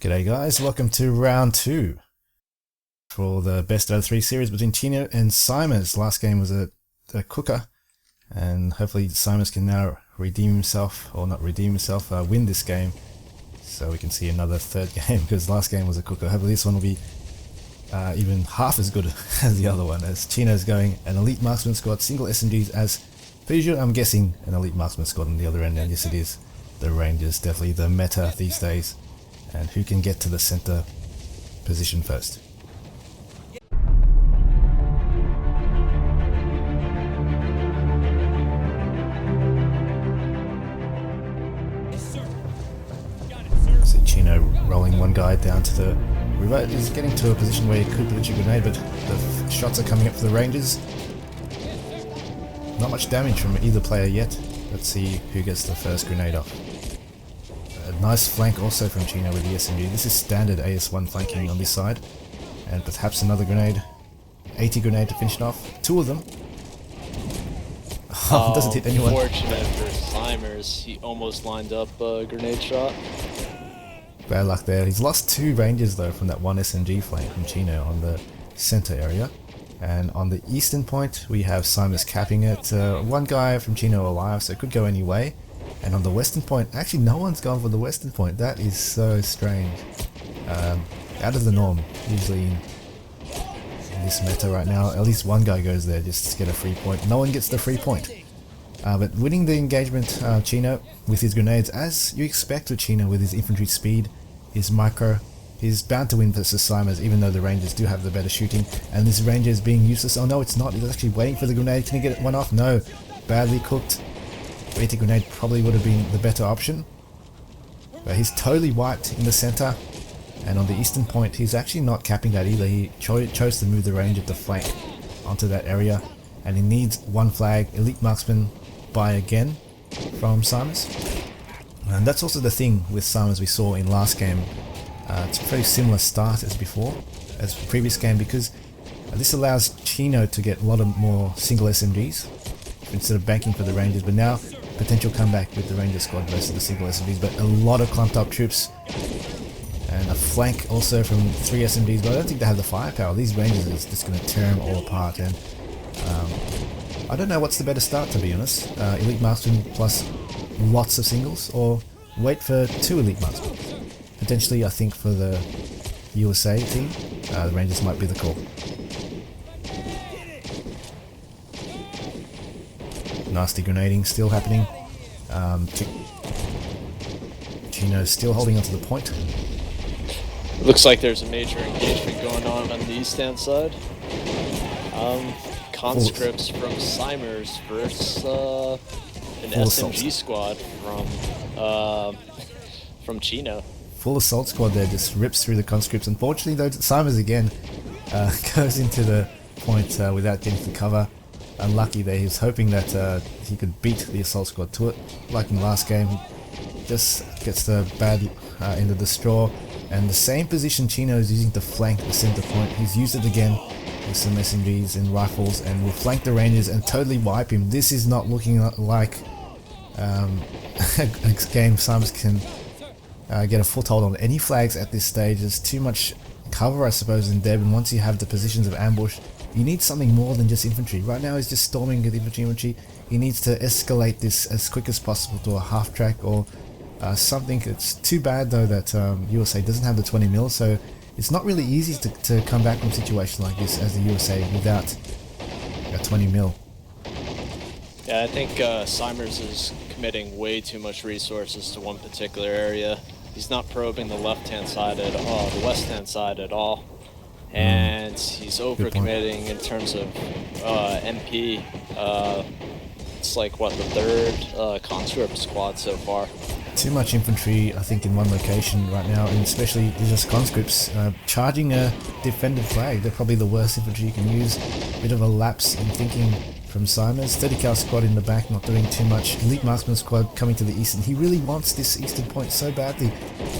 G'day guys, welcome to round 2 for the best out of 3 series between Chino and Simers. Last game was a cooker, and hopefully Simers can now redeem himself, or not redeem himself, win this game, so we can see another third game, because last game was a cooker. Hopefully this one will be even half as good as the other one, as Chino's going an elite marksman squad, single SMGs as per usual. I'm guessing an elite marksman squad on the other end, and yes it is. The Rangers, definitely the meta these days. And who can get to the center position first? So Chino rolling one guy down to the river. He's getting to a position where he could put a grenade, but the shots are coming up for the Rangers. Not much damage from either player yet. Let's see who gets the first grenade off. A nice flank also from Chino with the SMG. This is standard AS1 flanking on this side. And perhaps another grenade. 80 grenade to finish it off. 2 of them. Doesn't hit anyone. Unfortunate for Simers, he almost lined up a grenade shot. Bad luck there. He's lost 2 Rangers though from that one SMG flank from Chino on the center area. And on the eastern point we have Simers capping it. One guy from Chino alive, so it could go any way. And on the western point, actually no one's gone for the western point. That is so strange. Out of the norm. Usually in this meta right now, at least one guy goes there just to get a free point. No one gets the free point. But winning the engagement, Chino with his grenades, as you expect with Chino with his infantry speed, his micro, he's bound to win versus Simers, even though the Rangers do have the better shooting. And this Ranger is being useless. Oh no, it's not. He's actually waiting for the grenade. Can he get one off? No. Badly cooked. 80 grenade probably would have been the better option. But he's totally wiped in the center. And on the eastern point, he's actually not capping that either. He chose to move the Ranger to flank onto that area. And he needs one flag. Elite marksman buy again from Simers. And that's also the thing with Simers we saw in last game. It's a very similar start as before, as the previous game, because this allows Chino to get a lot of more single SMGs instead of banking for the Rangers. But now potential comeback with the Ranger squad versus the single SMGs, but a lot of clumped up troops and a flank also from 3 SMGs, but I don't think they have the firepower. These Rangers are just going to tear them all apart, and I don't know what's the better start, to be honest. Elite marksman plus lots of singles, or wait for 2 elite marksmen. Potentially I think for the USA team, the Rangers might be the call. Nasty grenading still happening. Chino's still holding onto the point. Looks like there's a major engagement going on the eastern side. Conscripts from Simers versus an SMG squad from Chino. Full assault squad there, just rips through the conscripts. Unfortunately though, Simers again goes into the point without getting to cover. Unlucky there. He was hoping that he could beat the assault squad to it, like in last game. He just gets the bad end of the straw, and the same position Chino is using to flank the center point, he's used it again with some SMGs and rifles, and will flank the Rangers and totally wipe him. This is not looking like a game Simers can get a foothold on any flags at this stage. There's too much cover, I suppose, in Deb, and once you have the positions of ambush, you need something more than just infantry. Right now he's just storming with infantry. He needs to escalate this as quick as possible to a half track or something. It's too bad though that USA doesn't have the 20 mil, so it's not really easy to come back from a situation like this as the USA without a 20 mil. Yeah, I think Simers is committing way too much resources to one particular area. He's not probing the left-hand side at all, the west-hand side at all. And he's overcommitting in terms of MP. It's like, what, the 3rd Conscript squad so far. Too much infantry, I think, in one location right now, and especially just Conscripts charging a defended flag. They're probably the worst infantry you can use. Bit of a lapse in thinking from Simers. 30 cal squad in the back, not doing too much. Elite marksman squad coming to the east, and he really wants this eastern point so badly.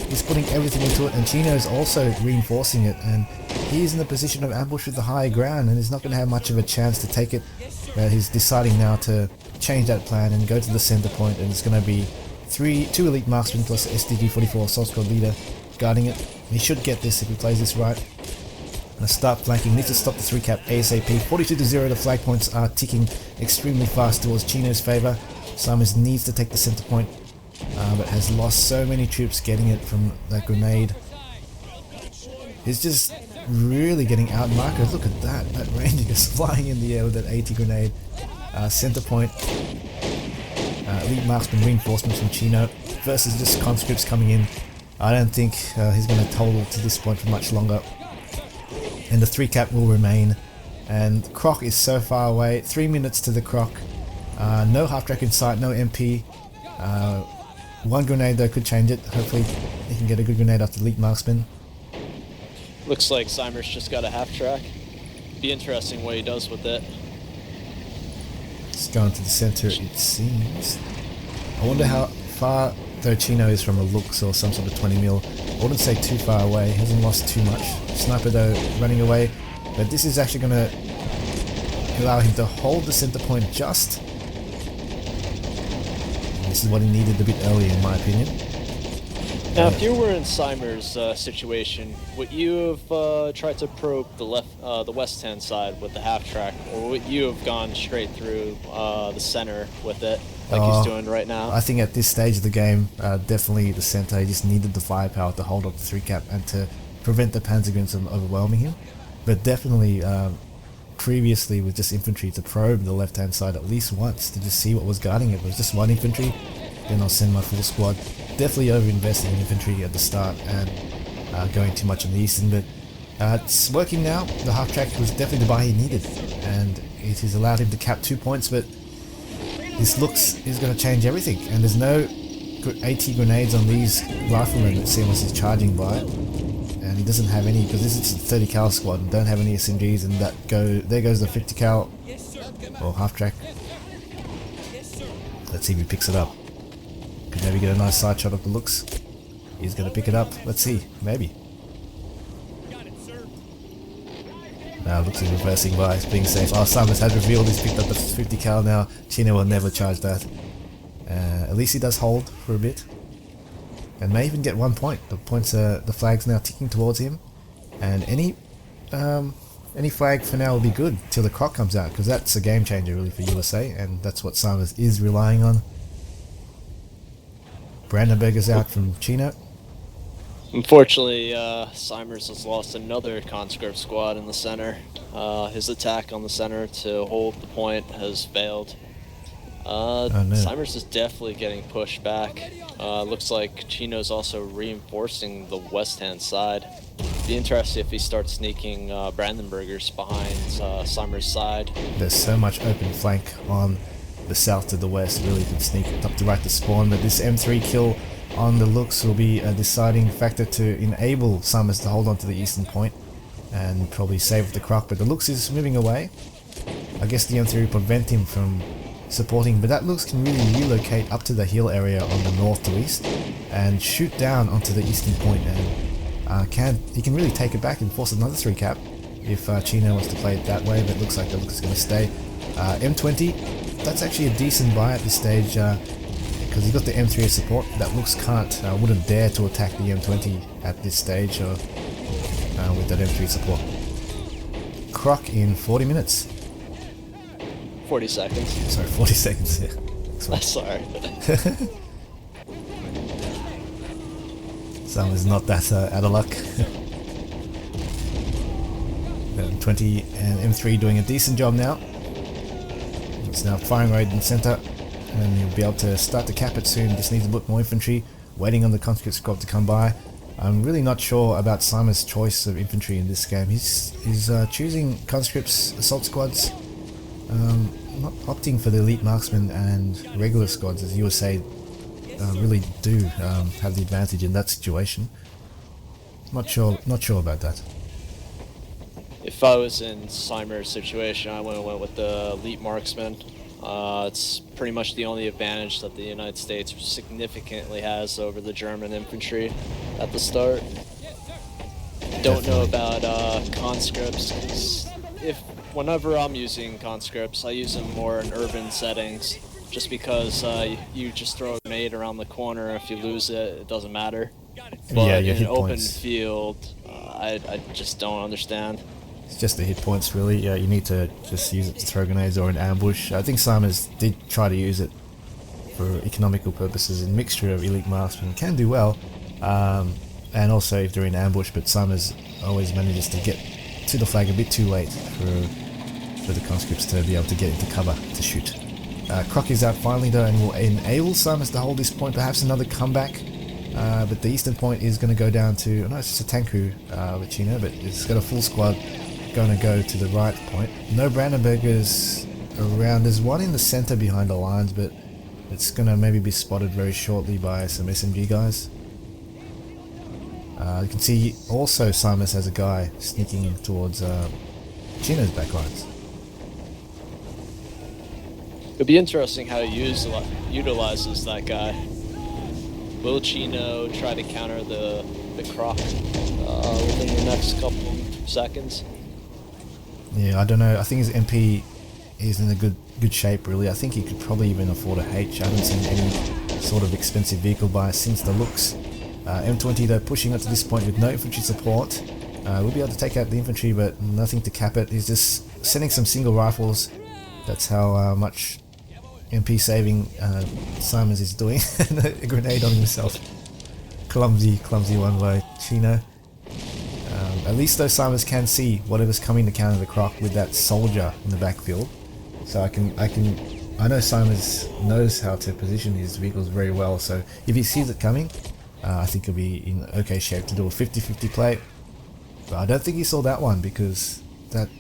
He's putting everything into it, and Chino's also reinforcing it, and he is in the position of ambush with the high ground, and he's not going to have much of a chance to take it. He's deciding now to change that plan and go to the center point, and it's going to be 2 elite marksmen plus SDG-44 assault squad leader guarding it. He should get this if he plays this right. Gonna start flanking, needs to stop the 3-cap ASAP. 42-0, the flag points are ticking extremely fast towards Chino's favour. Simons needs to take the centre point, but has lost so many troops getting it from that grenade. He's just really getting outmarked. Look at that, that ranger is flying in the air with that 80 grenade. Centre point, elite marksman reinforcements from Chino versus just conscripts coming in. I don't think he's going to hold to this point for much longer. And the 3-cap will remain. And Croc is so far away. 3 minutes to the Croc. No half-track in sight, no MP. One grenade though could change it. Hopefully he can get a good grenade off the elite marksman. Looks like Simers just got a half-track. Be interesting what he does with it. It's going to the centre it seems. I wonder how far though Chino is from a looks or some sort of 20 mil. I wouldn't say too far away, he hasn't lost too much. Sniper though running away, but this is actually going to allow him to hold the centre point just. And this is what he needed a bit earlier in my opinion. Now if you were in Simers' situation, would you have tried to probe the west-hand side with the half-track, or would you have gone straight through the center with it, like he's doing right now? I think at this stage of the game, definitely the centre. He just needed the firepower to hold up the 3-cap and to prevent the Panzergrenadiers from overwhelming him. But definitely, previously with just infantry, to probe the left-hand side at least once to just see what was guarding it. It was just one infantry, then I'll send my full squad. Definitely over-investing in infantry at the start and going too much on the eastern, but it's working now. The half-track was definitely the buy he needed, and it has allowed him to cap 2 points, but this looks is going to change everything, and there's no AT grenades on these riflemen that Seamus is charging by, and he doesn't have any, because this is a 30 cal squad and don't have any SMGs, and there goes the 50 cal or half-track. Let's see if he picks it up. Could maybe get a nice side shot of the looks. He's going to pick it up. Let's see. Maybe. Now looks like reversing by being safe. Oh, Simons has revealed he's picked up the 50 cal now. Chino will never charge that. At least he does hold for a bit. And may even get 1 point. The flag's now ticking towards him. And any flag for now will be good till the Croc comes out, because that's a game changer really for USA, and that's what Simons is relying on. Brandenburger's out from Chino. Unfortunately, Simers has lost another conscript squad in the center. His attack on the center to hold the point has failed. Oh, no. Simers is definitely getting pushed back. Looks like Chino's also reinforcing the west-hand side. Be interested if he starts sneaking Brandenburgers behind Simers' side. There's so much open flank on the south to the west, really can sneak up to right to spawn, but this M3 kill on the looks will be a deciding factor to enable Simons to hold on to the eastern point and probably save the Croc, but the looks is moving away. I guess the M3 will prevent him from supporting, but that looks can really relocate up to the hill area on the north to east and shoot down onto the eastern point, and he can really take it back and force another 3-cap if Chino wants to play it that way, but it looks like the look is going to stay. M20, that's actually a decent buy at this stage, because he's got the M3 as support. That looks wouldn't dare to attack the M20 at this stage or with that M3 support. Croc in 40 minutes. 40 seconds. Sorry, 40 seconds, yeah. Sorry. Someone's not that out of luck. M20 and M3 doing a decent job now. It's now firing right in the centre, and he'll be able to start to cap it soon. Just needs a bit more infantry, waiting on the conscript squad to come by. I'm really not sure about Simon's choice of infantry in this game. He's choosing conscripts, assault squads, not opting for the elite marksmen and regular squads, as USA really do have the advantage in that situation. Not sure about that. If I was in Simers' situation, I would have went with the elite marksman. It's pretty much the only advantage that the United States significantly has over the German infantry at the start. Don't know about conscripts, 'cause whenever I'm using conscripts, I use them more in urban settings, just because you just throw a grenade around the corner. If you lose it, it doesn't matter. But Yeah, your in an hit open points. field, I just don't understand. It's just the hit points, really. Yeah, you need to just use it to throw grenades or an ambush. I think Simons did try to use it for economical purposes in mixture of elite marksmen. Can do well, and also if they're in ambush. But Simons always manages to get to the flag a bit too late for the conscripts to be able to get into cover to shoot. Croc is out finally though, and will enable Simons to hold this point. Perhaps another comeback. But the eastern point is going to go down to, no, it's just a tank crew with Chino, but it's got a full squad going to go to the right point. No Brandenburgers around. There's one in the center behind the lines, but it's going to maybe be spotted very shortly by some SMG guys. You can see also Simons has a guy sneaking towards Chino's back lines. It'll be interesting how he utilizes that guy. Will Chino try to counter the Croc within the next couple seconds? Yeah, I don't know. I think his MP is in a good shape, really. I think he could probably even afford a H. I haven't seen any sort of expensive vehicle buy since the looks. M20 though pushing up to this point with no infantry support. We'll be able to take out the infantry, but nothing to cap it. He's just sending some single rifles. That's how much MP saving Simons is doing. A grenade on himself. Clumsy one by Chino. At least though Simons can see whatever's coming to counter the Croc with that soldier in the backfield. So I know Simons knows how to position his vehicles very well, so if he sees it coming, I think he'll be in okay shape to do a 50-50 play. But I don't think he saw that one because that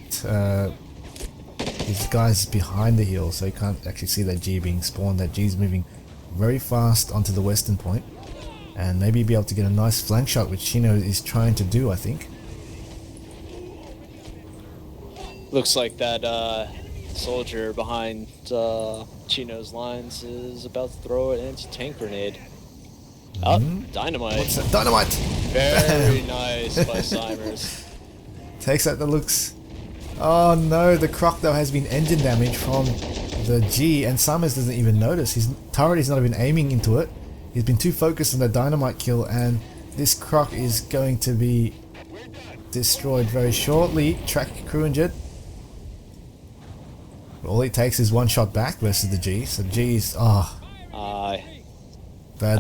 his guy's behind the hill, so you can't actually see that G being spawned. That G's moving very fast onto the western point, and maybe be able to get a nice flank shot, which Chino is trying to do, I think. Looks like that soldier behind Chino's lines is about to throw an anti-tank grenade. Oh, dynamite. What's that? Dynamite! Very nice by Simers. Takes out the looks. Oh no, the Croc though has been engine damage from the G, and Simers doesn't even notice. His turret is not even aiming into it. He's been too focused on the dynamite kill, and this Croc is going to be destroyed very shortly. Track crew injured. All it takes is one shot back versus the G, so G's, bad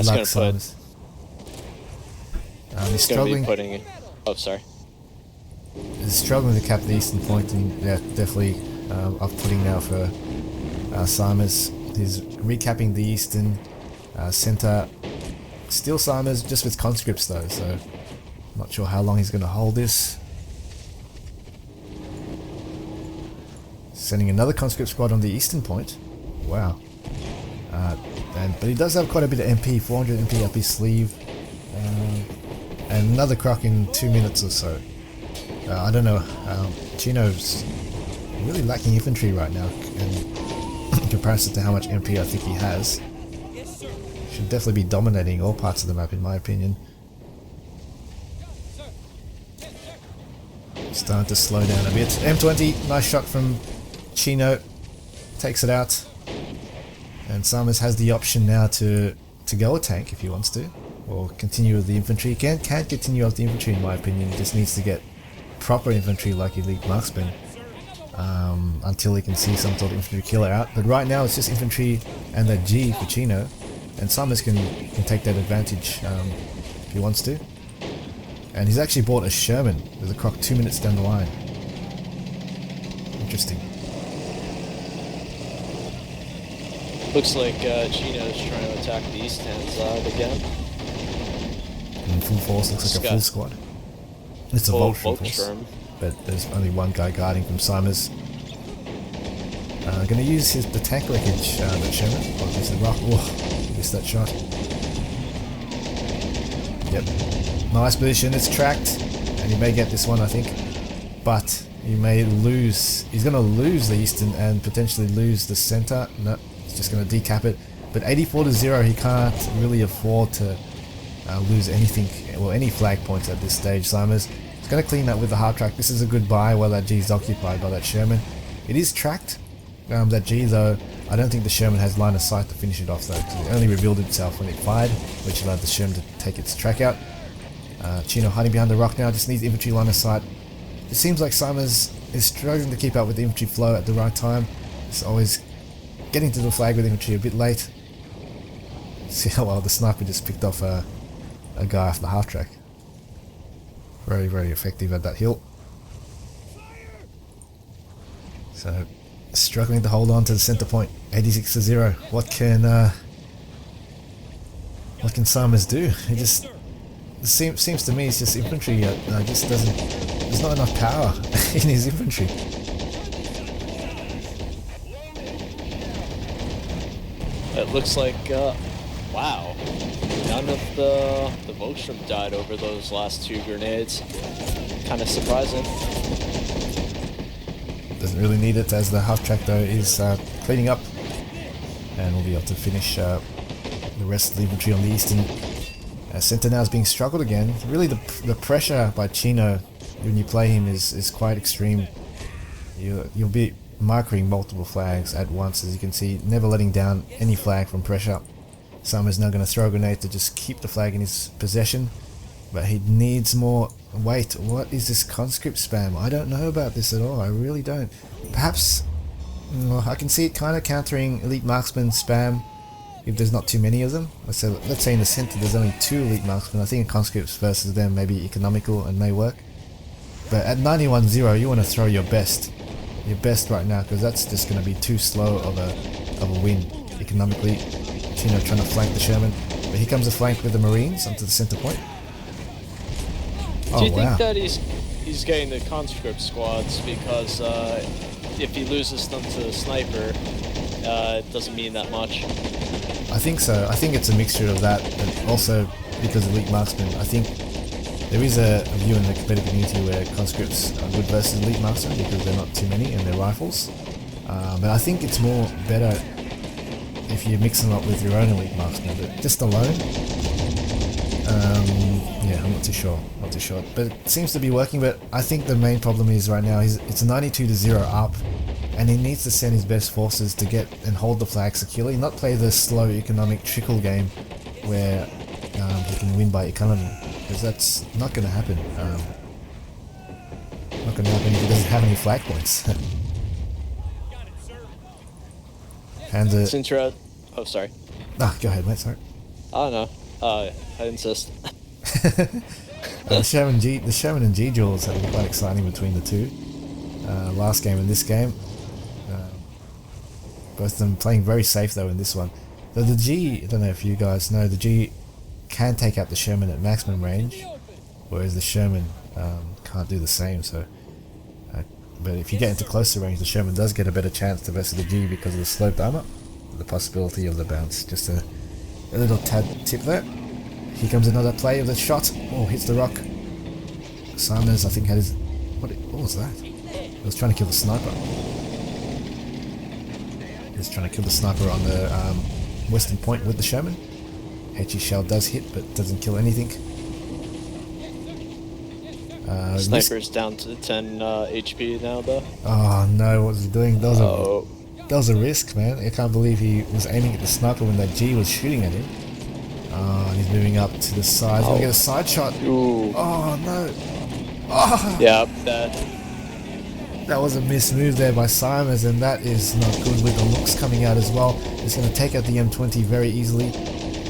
luck, Simers. He's struggling. Oh, sorry. He's struggling to cap the eastern point, and yeah, definitely off-putting now for Simers. He's recapping the eastern center. Still Simers, just with conscripts though, so not sure how long he's going to hold this. Sending another conscript squad on the eastern point. Wow. But he does have quite a bit of MP, 400 MP up his sleeve. And another Croc in 2 minutes or so. I don't know, Chino's really lacking infantry right now in comparison to how much MP I think he has. Should definitely be dominating all parts of the map in my opinion. Starting to slow down a bit. M20, nice shot from Chino, takes it out. And Simers has the option now to go a tank if he wants to, or continue with the infantry. He can't continue with the infantry in my opinion. He just needs to get proper infantry like elite marksmen until he can see some sort of infantry killer out. But right now it's just infantry and that G for Chino, and Simers can take that advantage if he wants to. And he's actually bought a Sherman with a Croc 2 minutes down the line. Interesting. Looks like Chino's trying to attack the east-hand side again. In full force, looks like a full squad. It's a Voltron, but there's only one guy guarding from Simers. Going to use the tank wreckage, that Sherman. Oh, there's the rock. Oh, missed that shot. Yep. Nice position, it's tracked, and he may get this one I think, but he may lose. He's going to lose the eastern and potentially lose the center. No, he's just going to decap it. But 84-0, he can't really afford to lose anything, or any flag points at this stage. Simers is going to clean that with the hard track. This is a good buy while that G is occupied by that Sherman. It is tracked. That G though I don't think the Sherman has line of sight to finish it off though, because it only revealed itself when it fired, which allowed the Sherman to take its track out. Chino hiding behind the rock now, just needs infantry line of sight. It seems like Simers is struggling to keep up with the infantry flow at the right time. It's always getting to the flag with infantry a bit late. See how well the sniper just picked off a guy off the half track. Very, very effective at that hill. So, struggling to hold on to the center point. 86-0. What can Simers do? It just seems to me it's just infantry. Just doesn't. There's not enough power in his infantry. It looks like, wow, none of the Volstrom died over those last 2 grenades. Kind of surprising. Doesn't really need it, as the half track though is cleaning up, and we'll be able to finish the rest of the infantry on the eastern center. Now is being struggled again. Really, the pressure by Chino when you play him is quite extreme. You'll be microing multiple flags at once, as you can see, never letting down any flag from pressure. Summer's now going to throw a grenade to just keep the flag in his possession, but he needs more weight. What is this conscript spam? I don't know about this at all, I really don't. Perhaps, well, I can see it kind of countering elite marksman spam if there's not too many of them. Let's say in the center there's only 2 elite marksmen. I think conscripts versus them may be economical and may work. But at 91-0 you want to throw your best right now, because that's just going to be too slow of a win economically. Chino trying to flank the Sherman, but here comes a flank with the Marines onto the center point. Do you think that he's getting the conscript squads because if he loses them to the sniper, it doesn't mean that much? I think so. I think it's a mixture of that, and also because elite marksmen. I think there is a view in the competitive community where conscripts are good versus elite marksmen because they're not too many and they're rifles. But I think it's more better if you mix them up with your own elite marksmen. But just alone, yeah, I'm not too sure. But it seems to be working. But I think the main problem is right now it's 92-0 up, and he needs to send his best forces to get and hold the flag securely, not play the slow economic trickle game where he can win by economy, because that's not going to happen. Not going to happen if he doesn't have any flag points. And oh, sorry. Ah, go ahead, mate. Sorry. Oh no. I insist. The Sherman and G duels have been quite exciting between the two. Last game and this game. Both of them playing very safe though in this one. Though the G, I don't know if you guys know, the G can take out the Sherman at maximum range, whereas the Sherman can't do the same. So, but if you get into closer range, the Sherman does get a better chance to versus the G because of the sloped armor, the possibility of the bounce. Just a little tad tip there. Here comes another play of the shot. Oh, hits the rock. Simers, I think, had his... What was that? He was trying to kill the sniper. He was trying to kill the sniper on the western point with the Sherman. HE shell does hit, but doesn't kill anything. Sniper's down to 10 HP now, though. Oh no, what was he doing? That was a risk, man. I can't believe he was aiming at the sniper when that G was shooting at him. Oh, and he's moving up to the side. He's gonna get a side shot. Ooh. Oh no. Oh. Yeah, that was a missed move there by Simers, and that is not good with the looks coming out as well. It's going to take out the M20 very easily.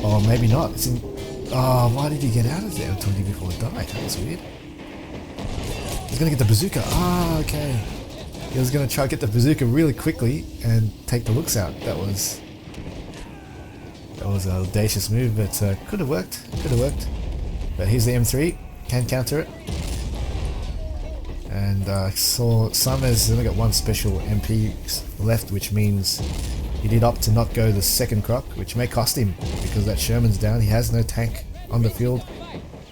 Or maybe not. Oh, why did he get out of the M20 before it died? That was weird. He's going to get the bazooka. Ah, okay. He was going to try to get the bazooka really quickly and take the looks out. That was an audacious move, but could have worked. But here's the M3. Can counter it. And I saw Summers only got one special MP left, which means he did opt to not go the second croc, which may cost him because that Sherman's down. He has no tank on the field,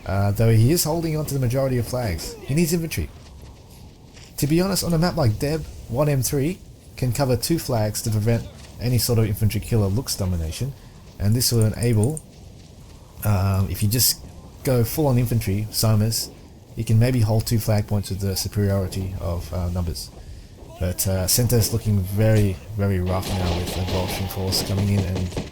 though he is holding on to the majority of flags. He needs infantry. To be honest, on a map like Deb, one M3 can cover 2 flags to prevent any sort of infantry kill or looks domination, and this will enable, if you just go full on infantry, Summers, you can maybe hold 2 flag points with the superiority of numbers. But center is looking very, very rough now with the Vulcan force coming in, and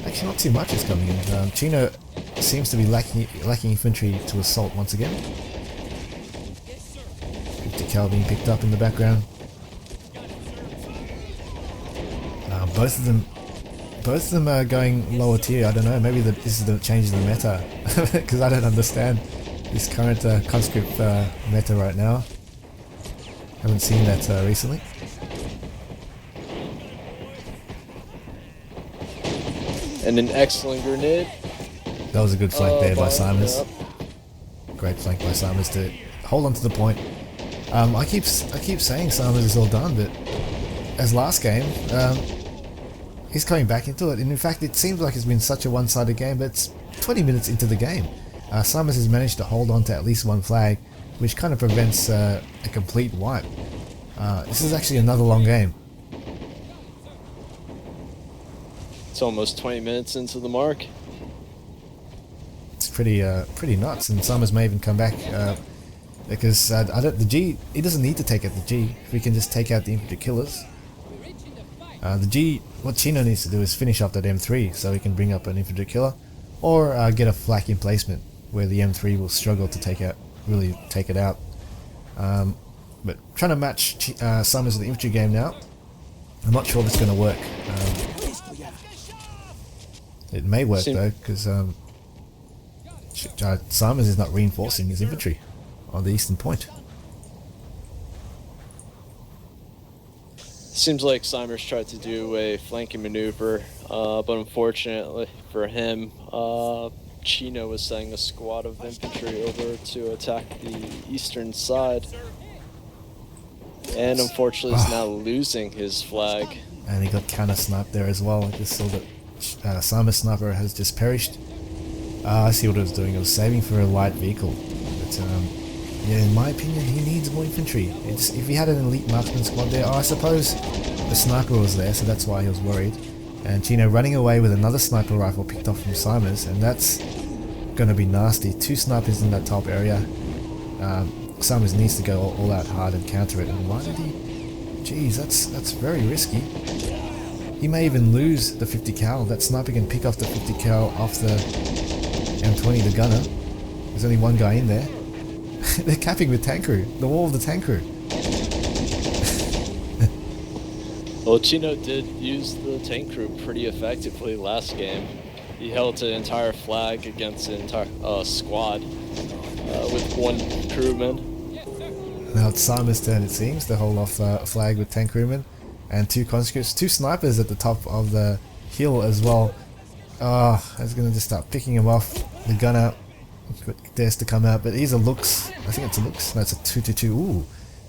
actually not too much is coming in. Chino seems to be lacking infantry to assault once again. 50 cal being picked up in the background. Both of them are going lower tier. I don't know, maybe this is the change in the meta, because I don't understand this current conscript meta right now. Haven't seen that recently. And an excellent grenade. That was a good flank there by Simons. Yep. Great flank by Simons to hold on to the point. I keep saying Simons is all done, but as last game, he's coming back into it. And in fact, it seems like it's been such a one-sided game, but it's 20 minutes into the game. Simons has managed to hold on to at least one flag, which kind of prevents a complete wipe. This is actually another long game. It's almost 20 minutes into the mark. It's pretty nuts, and Simons may even come back because the G, he doesn't need to take out the G. If we can just take out the infantry killers. The G, what Chino needs to do is finish up that M3 so he can bring up an infantry killer, or get a flak emplacement where the M3 will struggle to really take it out. But trying to match Simons with the infantry game now. I'm not sure if it's going to work. It may work though, because Simons is not reinforcing his infantry on the eastern point. Seems like Simers tried to do a flanking maneuver, but unfortunately for him, Chino was sending a squad of infantry over to attack the eastern side. And unfortunately is now losing his flag. And he got counter-sniped there as well. I just saw that Simons' sniper has just perished. I see what it was doing. It was saving for a light vehicle. But yeah, in my opinion, he needs more infantry. If he had an elite marksman squad there, I suppose the sniper was there, so that's why he was worried. And Chino running away with another sniper rifle picked off from Simons, and that's going to be nasty. 2 snipers in that top area. Simons needs to go all out hard and counter it. And why did he? Jeez, that's very risky. He may even lose the 50 cal. That sniper can pick off the 50 cal off the M20, the gunner. There's only one guy in there. They're capping with tank crew. The wall of the tank crew. Well, Chino did use the tank crew pretty effectively last game. He held an entire flag against an entire squad with 1 crewman. Now it's Simon's turn, it seems, to hold off a flag with 10 crewmen and 2 conscripts, 2 snipers at the top of the hill as well. I was going to just start picking him off. The gunner dares to come out, but he's a Lux. I think it's a Lux. No, it's a 2-2-2. Ooh,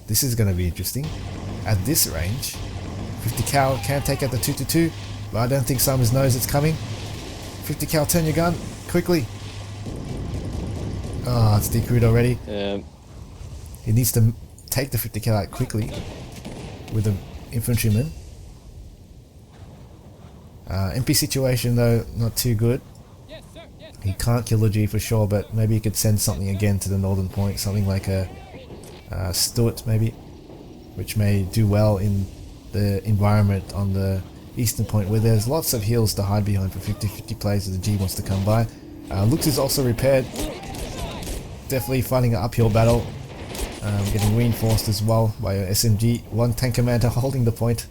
this is going to be interesting. At this range, 50 cal can take out the 2-2-2, but I don't think Simons knows it's coming. 50 cal, turn your gun quickly. It's decrewed already. He needs to take the 50 cal out quickly with the infantryman. MP situation though, not too good. He can't kill the G for sure, but maybe he could send something again to the northern point, something like a Stuart maybe, which may do well in the environment on the eastern point where there's lots of hills to hide behind for 50-50 players if the G wants to come by. Lux is also repaired. Definitely fighting an uphill battle. Getting reinforced as well by a SMG. 1 tank commander holding the point.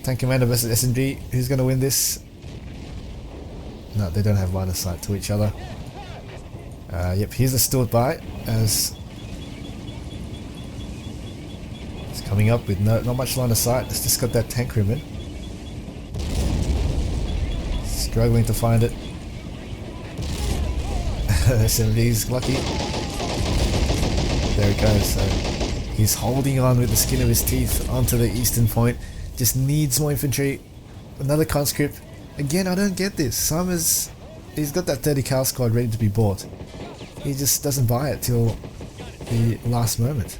Tank commander versus SMG. Who's going to win this? No, they don't have line of sight to each other. Yep, here's the Stuart by as it's coming up with not much line of sight. It's just got that tank crewman. Struggling to find it. SMG's lucky. There it goes. So he's holding on with the skin of his teeth onto the eastern point. Just needs more infantry. Another conscript. Again, I don't get this. Simons, he's got that 30 cal squad ready to be bought. He just doesn't buy it till the last moment.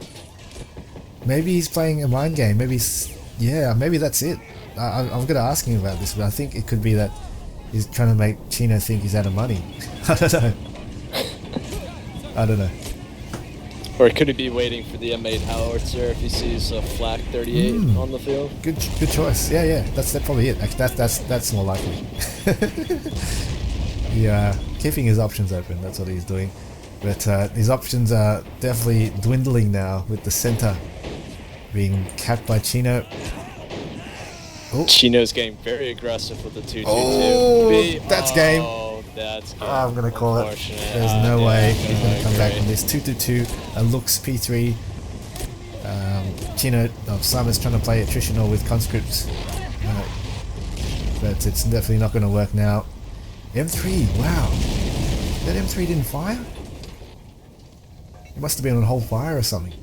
Maybe he's playing a mind game. Maybe maybe that's it. I'm going to ask him about this, but I think it could be that he's trying to make Chino think he's out of money. I don't know. Or could he be waiting for the M8 howitzer if he sees a flak 38 on the field? Good choice. Yeah. That's probably it. Actually, that's more likely. Yeah, keeping his options open. That's what he's doing. But his options are definitely dwindling now with the center being capped by Chino. Oh. Chino's getting very aggressive with the 2-2-2. Oh, that's game. Oh, that's game. I'm gonna call it. There's no way he's gonna come back from this 2-2-2. Looks P3. Chino, Simon's trying to play attritional with conscripts, but it's definitely not going to work now. M3, wow, that M3 didn't fire. It must have been on hold fire or something.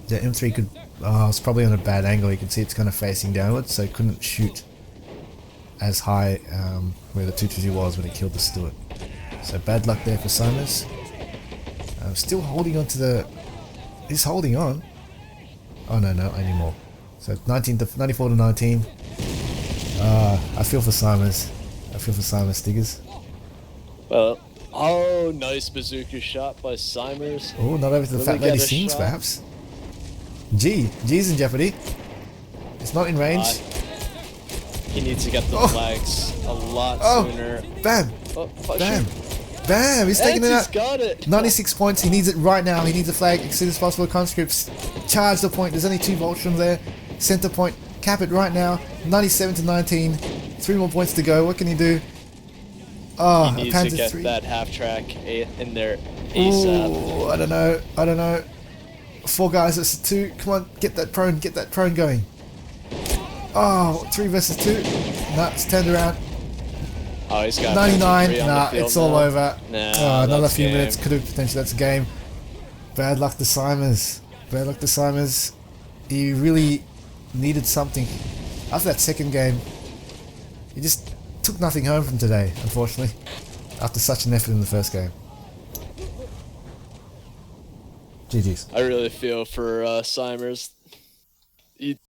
The M3 could. It's probably on a bad angle. You can see it's kind of facing downwards, so it couldn't shoot as high where the 2-2-2 was when it killed the Stuart. So bad luck there for Simons. Still holding on to the. He's holding on. Oh no, not anymore. So 94 to 19. I feel for Simons. I feel for Simons Stiggers. Well, oh, nice bazooka shot by Simers. Oh, not over to the Fat Lady Sings, perhaps. G's in jeopardy. It's not in range. He needs to get the flags a lot sooner. Bam! Bam! Bam! He's taking it out. Got it. 96 points. He needs it right now. He needs a flag as soon as possible. Conscripts charge the point. There's only 2 Voltron there. Center point. Cap it right now. 97 to 19. 3 more points to go. What can he do? Oh, he needs to get that half track in there ASAP. Oh, I don't know. 4 guys versus 2. Come on, get that prone going. Oh, 3 versus 2. Nah, it's turned around. Oh, he's got 99. Nah, it's all over. Nah, another few minutes. Could have potentially. That's a game. Bad luck to Simons. He really needed something. After that second game, he just took nothing home from today, unfortunately. After such an effort in the first game. GG's. I really feel for Simers.